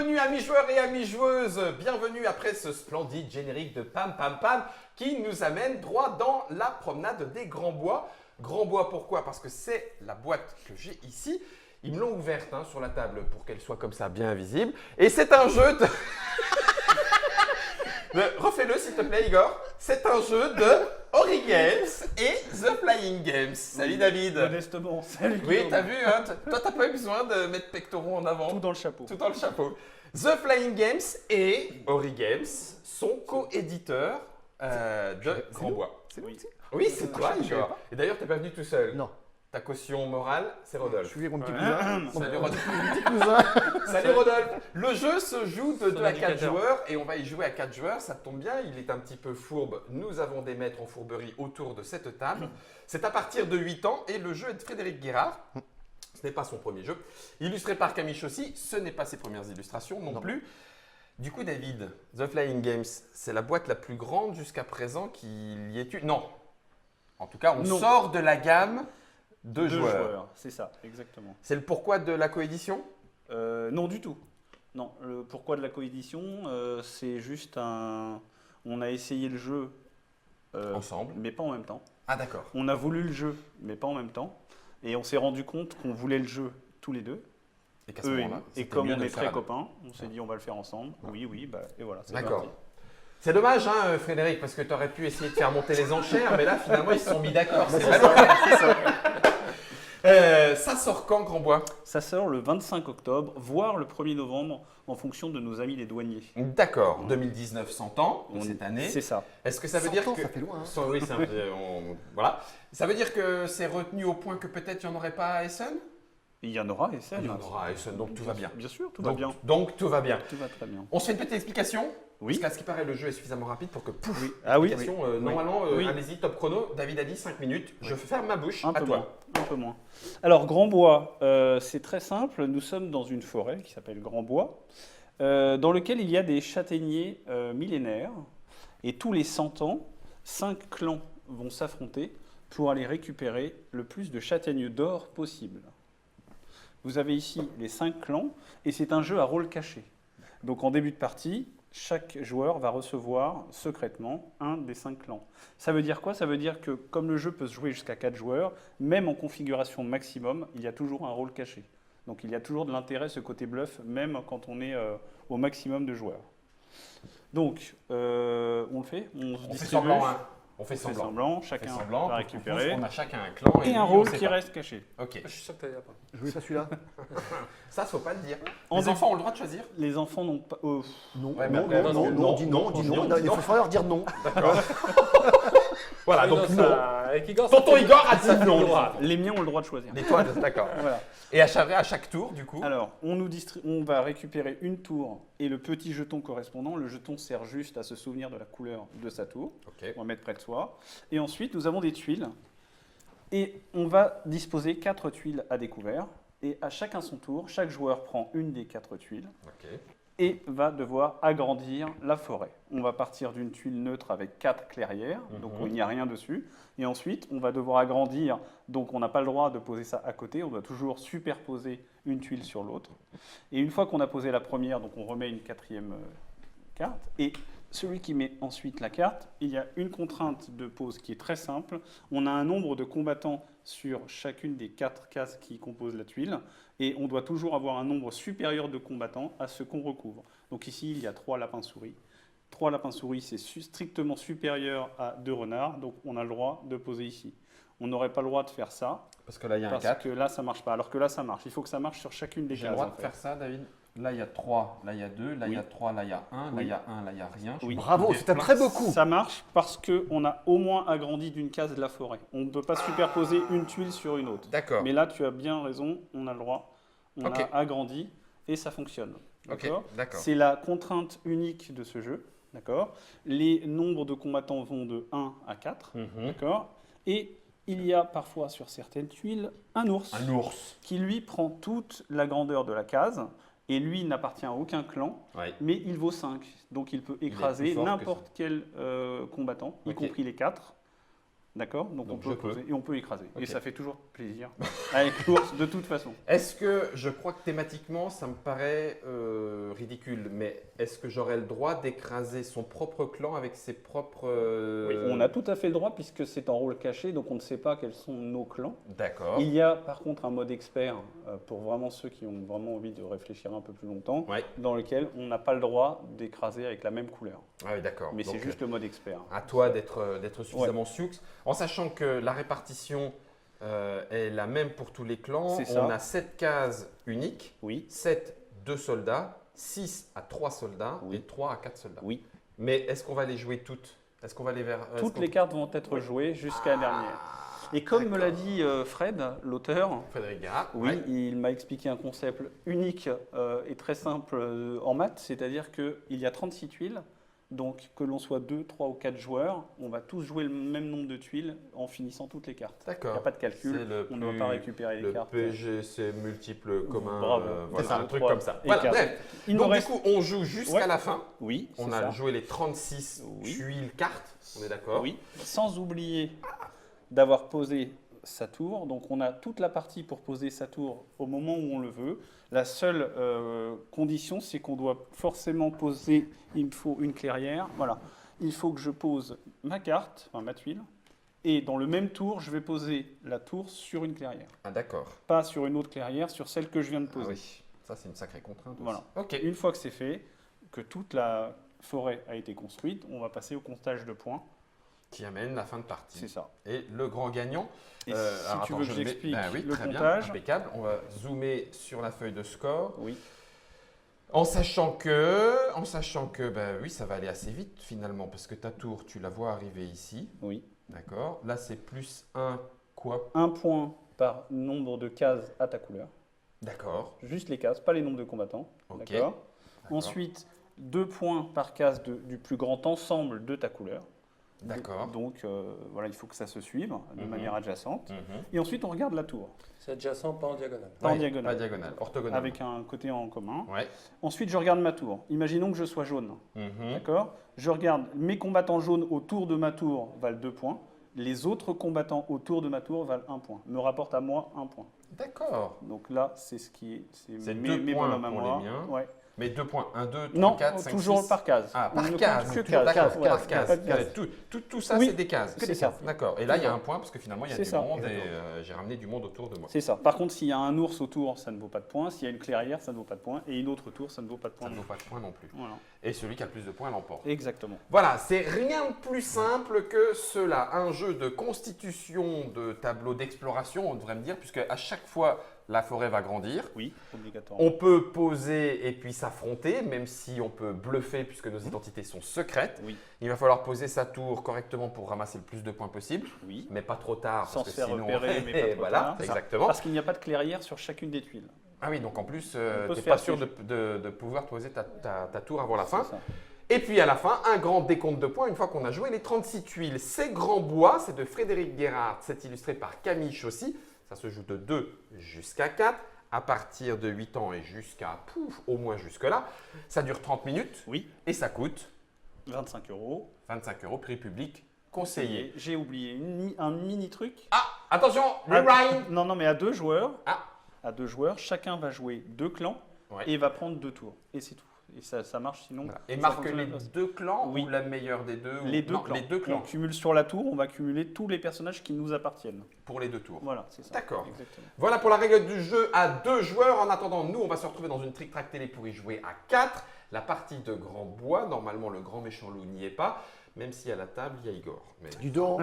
Bienvenue amis joueurs et amis joueuses, bienvenue après ce splendide générique de Pam Pam Pam qui nous amène droit dans la promenade des Grands Bois. Grands Bois pourquoi? Parce que c'est la boîte que j'ai ici. Ils me l'ont ouverte sur la table pour qu'elle soit comme ça bien visible. Et c'est un jeu de... Refais-le s'il te plaît Igor. C'est un jeu de Ori Games et The Flying Games. Salut David. Modestement, salut. Oui, t'as vu, toi t'as pas eu besoin de mettre pectoraux en avant. Tout dans le chapeau. Tout dans le chapeau. The Flying Games et Ori Games sont co-éditeurs de Grand Bois. C'est oui. Oui, c'est toi Igor. Et d'ailleurs t'es pas venu tout seul. Non. Ta caution morale, c'est Rodolphe. Je suis avec mon petit cousin. Salut Rodolphe. Mon petit cousin. Salut Rodolphe. Le jeu se joue de 2 à 4 indicateur. joueurs et on va y jouer à 4 joueurs. Ça tombe bien, il est un petit peu fourbe. Nous avons des maîtres en fourberie autour de cette table. C'est à partir de 8 ans et le jeu est de Frédéric Guérard. Ce n'est pas son premier jeu. Illustré par Camille Chaussy, ce n'est pas ses premières illustrations non plus. Du coup, David, The Flying Games, c'est la boîte la plus grande jusqu'à présent qu'il y ait eu. Non. En tout cas, on Non. sort de la gamme de Deux joueurs. c'est ça, exactement. C'est le pourquoi de la coédition? Non, du tout. Non, le pourquoi de la coédition, c'est juste un. On a essayé le jeu, Ensemble. mais pas en même temps. Ah d'accord. On a voulu le jeu, mais pas en même temps. Et on s'est rendu compte qu'on voulait le jeu tous les deux. Et qu'à ce Eux et moment-là, nous. Et c'était comme mieux on de est le faire très à deux. copains, on s'est dit on va le faire ensemble. Oui, et voilà. c'est D'accord. parti. C'est dommage, Frédéric, parce que tu aurais pu essayer de faire monter les enchères, mais là, finalement, ils se sont mis d'accord. C'est ça sort quand, Grand Bois? Ça sort le 25 octobre, voire le 1er novembre, en fonction de nos amis les douaniers. D'accord, 2019 100 ans, donc On- cette année. C'est ça. Est-ce que ça veut 100 dire ans, que... ça fait loin, hein. Oui, c'est un peu... Voilà. Ça veut dire que c'est retenu au point que peut-être il n'y en aurait pas à Essen? Il y en aura, et ça. Il y en aura à Essen, donc tout va bien. Bien sûr, tout va Donc, bien. donc tout va bien. Tout va très bien. On se fait une petite explication? Oui. Parce qu'à ce qui paraît, le jeu est suffisamment rapide pour que pouf, Ah oui, explication, oui. normalement, Oui. allez-y, top chrono. David a dit 5 minutes. Je ferme ma bouche. Un À peu toi. moins. Un peu moins. Alors, Grand Bois, c'est très simple. Nous sommes dans une forêt qui s'appelle Grand Bois, dans lequel il y a des châtaigniers millénaires. Et tous les 100 ans, 5 clans vont s'affronter pour aller récupérer le plus de châtaignes d'or possible. Vous avez ici les 5 clans, et c'est un jeu à rôle caché. Donc, en début de partie, chaque joueur va recevoir secrètement un des 5 clans. Ça veut dire quoi? Ça veut dire que comme le jeu peut se jouer jusqu'à 4 joueurs, même en configuration maximum, il y a toujours un rôle caché. Donc il y a toujours de l'intérêt, ce côté bluff, même quand on est au maximum de joueurs. Donc, on le fait, on se On fait distribue, semblant, hein. On fait on fait semblant. semblant, On fait chacun semblant. va Pouf, pouf, récupérer, pouf, on a chacun un clan. et lui, un on rôle sait qui pas. reste caché. Ok. Je suis sûr que t'allais pas. Je voulais pas celui-là. Ça, faut pas le dire. En Les dé- enfants ont le droit de choisir? Les enfants n'ont pas... Non, Ouais, mais non, après, non, non, non, non, dis non, non, dis non, non. dis Il non. faut leur dire non. D'accord. Voilà, donc non. Avec Igor, ça Tonton fait- Igor a ça dit fait non. droit. Les miens ont le droit de choisir. Les toits, d'accord. Voilà. Et à chaque tour, du coup. Alors, on va récupérer une tour et le petit jeton correspondant. Le jeton sert juste à se souvenir de la couleur de sa tour. Ok. On va mettre près de soi. Et ensuite, nous avons des tuiles. Et on va disposer 4 tuiles à découvert. Et à chacun son tour, chaque joueur prend une des 4 tuiles Ok. et va devoir agrandir la forêt. On va partir d'une tuile neutre avec 4 clairières, donc il n'y a rien dessus. Et ensuite, on va devoir agrandir, donc on n'a pas le droit de poser ça à côté, on doit toujours superposer une tuile sur l'autre. Et une fois qu'on a posé la première, donc on remet une 4e carte. Et celui qui met ensuite la carte, il y a une contrainte de pose qui est très simple. On a un nombre de combattants sur chacune des 4 cases qui composent la tuile. Et on doit toujours avoir un nombre supérieur de combattants à ce qu'on recouvre. Donc ici, il y a 3 lapins-souris. 3 lapins-souris, c'est strictement supérieur à 2 renards. Donc on a le droit de poser ici. On n'aurait pas le droit de faire ça, Parce que là, il y a un parce 4. que là, ça ne marche pas. Alors que là, ça marche. Il faut que ça marche sur chacune des J'ai le cases. droit en de fait. faire ça, David? Là, il y a 3, là, il y a 2, là, il y a Oui. 3, là, il y a 1, là, Oui. il y a 1, là, il y a rien. Oui. Bravo, c'est un très beau coup. Ça marche parce qu'on a au moins agrandi d'une case de la forêt. On ne peut pas superposer une tuile sur une autre. D'accord. Mais là, tu as bien raison, on a le droit. On Ok. a agrandi et ça fonctionne. Ok, D'accord. d'accord. C'est la contrainte unique de ce jeu. D'accord. Les nombres de combattants vont de 1 à 4. Mhm. D'accord. Et il y a parfois sur certaines tuiles un ours Un ours. qui lui prend toute la grandeur de la case. Et lui n'appartient à aucun clan, Ouais. mais il vaut 5. Donc il peut est écraser plus fort que n'importe quel combattant, y Ok. compris les 4. D'accord. Donc on Donc, peut je peux. poser et on peut écraser. Ok. Et ça fait toujours plaisir avec l'ours de toute façon. Est-ce que, je crois que thématiquement, ça me paraît ridicule, mais est-ce que j'aurais le droit d'écraser son propre clan avec ses propres... Oui, on a tout à fait le droit puisque c'est en rôle caché, donc on ne sait pas quels sont nos clans. D'accord. Il y a par contre un mode expert pour vraiment ceux qui ont vraiment envie de réfléchir un peu plus longtemps, Ouais. dans lequel on n'a pas le droit d'écraser avec la même couleur. Ah oui, d'accord. Mais Donc, c'est juste le mode expert. à toi d'être suffisamment sioux, en sachant que la répartition est la même pour tous les clans. C'est ça. On a 7 cases uniques, Oui, 7 2 soldats, 6 à 3 soldats Oui. et 3 à 4 soldats. oui. Mais est-ce qu'on va les jouer toutes? Est-ce qu'on va les vers est-ce Toutes qu'on- les cartes vont être jouées jusqu'à la dernière. Et comme me l'a dit Fred, l'auteur, Frédéric Guérard. oui, ouais. il m'a expliqué un concept unique et très simple en maths, c'est-à-dire qu'il y a 36 tuiles, donc que l'on soit 2, 3 ou 4 joueurs, on va tous jouer le même nombre de tuiles en finissant toutes les cartes. Il n'y D'accord. a pas de calcul, C'est le on ne doit plus- pas récupérer les Le cartes. PGC multiple commun. Bravo. Voilà, C'est un ça, truc 3 comme ça. et Voilà, 4. bref. Il nous Donc reste... du coup, on joue jusqu'à Ouais. la fin. Oui, c'est On a ça. joué les 36 Oui. tuiles cartes. On est d'accord? Oui, sans oublier d'avoir posé sa tour. Donc on a toute la partie pour poser sa tour au moment où on le veut. La seule condition, c'est qu'on doit forcément poser, il me faut une clairière. Voilà, il faut que je pose ma carte, enfin ma tuile, et dans le même tour, je vais poser la tour sur une clairière. Ah d'accord. Pas sur une autre clairière, sur celle que je viens de Ah poser. oui. Ça c'est une sacrée contrainte. aussi. Voilà. Ok. Une fois que c'est fait, que toute la forêt a été construite, on va passer au comptage de points. Qui amène la fin de partie. C'est ça. Et le grand gagnant. Et alors, si tu attends, veux je que le mets- j'explique Ben oui, le très bien, comptage, impeccable. On va zoomer sur la feuille de score. oui. En sachant que, ben oui, ça va aller assez vite finalement, parce que ta tour, tu la vois arriver ici, Oui. d'accord? Là, c'est plus 1, quoi? Un point par nombre de cases à ta couleur. D'accord, Juste les cases, pas les nombres de combattants. ok. D'accord. D'accord. Ensuite, 2 points par case du plus grand ensemble de ta couleur. D'accord. Donc voilà, il faut que ça se suive de Mhm. manière adjacente. Mhm. Et ensuite, on regarde la tour, C'est adjacent, pas en diagonale. pas en Ouais, diagonale, Pas diagonale, orthogonale. avec un côté en commun. Ouais. Ensuite, je regarde ma tour. Imaginons que je sois jaune. Mhm. D'accord. Je regarde mes combattants jaunes autour de ma tour valent 2 points. Les autres combattants autour de ma tour valent 1 point. Me rapportent à moi 1 point. D'accord. Donc là, c'est ce qui est. C'est mes 2 points bonhommes à pour moi. les miens. Ouais. Mais 2 points, 1, 2, 3, Non, 4, 5, toujours 6. par case. Ah, On par ne compte case. que D'accord, cases. par Ouais, case. pas de cases. Tout ça, Oui, c'est des cases. que des cases. D'accord. Et là, il y a Tout un point, parce que finalement, il y a C'est du ça. monde et j'ai ramené du monde autour de moi. C'est ça. Par contre, s'il y a un ours autour, ça ne vaut pas de points. S'il y a une clairière, ça ne vaut pas de points. Et une autre tour, ça ne vaut pas de Ça points. ne vaut pas de points non plus. Voilà. Et celui qui a le plus de points l'emporte. Exactement. Voilà, c'est rien de plus simple que cela. Un jeu de constitution de tableau d'exploration, on devrait me dire, puisque à chaque fois, la forêt va grandir. Oui, obligatoirement. On peut poser et puis s'affronter, même si on peut bluffer puisque nos identités sont secrètes. Oui, Il va falloir poser sa tour correctement pour ramasser le plus de points possible, oui. mais pas trop tard. Sans parce se que faire sinon, repérer, mais pas trop voilà, tard. C'est ça. exactement. Parce qu'il n'y a pas de clairière sur chacune des tuiles. Ah oui, donc en plus, On peut tu se n'es pas faire sûr suivre. de pouvoir poser ta tour avant la fin. C'est ça. Et puis à la fin, un grand décompte de points une fois qu'on a joué les 36 tuiles. C'est Grand Bois, c'est de Frédéric Guérard, c'est illustré par Camille Chaussy. Ça se joue de 2 jusqu'à 4, à partir de 8 ans et jusqu'à, au moins jusque-là. Ça dure 30 minutes Oui, et ça coûte 25 €. 25 €, prix public conseillé. J'ai oublié un mini truc. Ah, attention, Ah, rewind. Non, non, mais à 2 joueurs. Ah. À 2 joueurs, chacun va jouer 2 clans Ouais. et va prendre 2 tours. Et c'est tout. Et ça marche sinon. Voilà. Et ça marque fonctionne les pas. 2 clans Oui. ou la meilleure des deux Les ou... deux Non, clans. les 2 On clans cumule sur la tour, on va cumuler tous les personnages qui nous appartiennent. pour les 2 tours. Voilà, c'est ça. D'accord. Exactement. Voilà pour la règle du jeu à 2 joueurs. En attendant, nous, on va se retrouver dans une Trick Track télé pour y jouer à 4. La partie de Grand Bois, normalement, le grand méchant loup n'y est pas, même si à la table, il y a Igor. Mais... Du don.